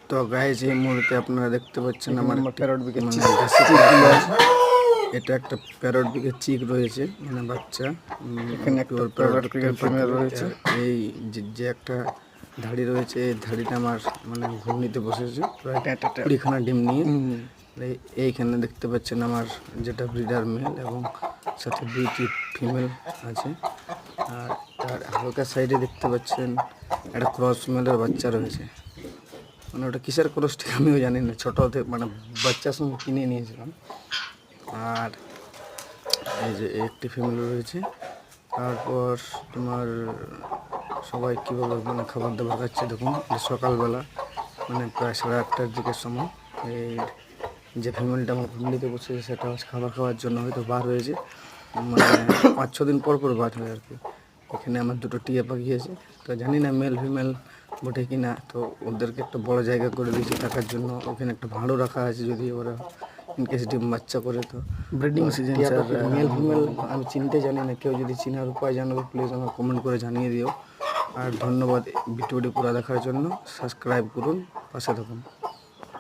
তো গাইজ এই মুহূর্তে আপনারা দেখতে পাচ্ছেন আমার প্যারট বিকেট এটা একটা প্যারট বিকেট চিক রয়েছে, মানে বাচ্চা। এখানে একটা প্যারট বিকেট ফিমেল রয়েছে। এই যে একটা ধাড়ি রয়েছে, এই ধাড়িটা আমার মানে ঘূর্ণিতে বসেছে প্রায় 20খানা ডিম নিয়ে। এইখানে দেখতে পাচ্ছেন আমার যেটা ব্রিডার মেল এবং সাথে 2টি ফিমেল আছে। আর তার হালকা সাইডে দেখতে পাচ্ছেন একটা ক্রস মেলের বাচ্চা রয়েছে। মানে ওটা কিসের ক্রস ঠিক আমিও জানি না, ছোটো মানে বাচ্চার সঙ্গে কিনে নিয়েছিলাম। আর এই যে একটি ফিমেল রয়েছে। তারপর তোমার সবাই কীভাবে মানে খাবার দাবার খাচ্ছে দেখুন। সকালবেলা মানে প্রায় 8:30টার দিকের সময় এই যে ফিমেলটা আমার ঘুমলিতে বসেছে সেটা খাবার খাওয়ার জন্য হয়তো বার হয়েছে, মানে 5-6 দিন পর বার হয় আর কি। এখানে আমার 2টো টিয়া পাখি আছে, তো জানি না মেল ফিমেল বটে কি না। তো ওদেরকে একটা বড় জায়গা করে দিয়েছি থাকার জন্য। ওখানে একটা ভাঁড়ও রাখা আছে, যদি ওরা ইনকেস ডিম বাচ্চা করে। তো ব্রিডিং সিজন মেল ফিমেল আমি চিনতে জানি না, কেউ যদি চিনার উপায় জানাবে প্লিজ আমার কমেন্ট করে জানিয়ে দিও। আর ধন্যবাদ ভিডিওটি পুরো দেখার জন্য। সাবস্ক্রাইব করুন, পাশে থাকুন।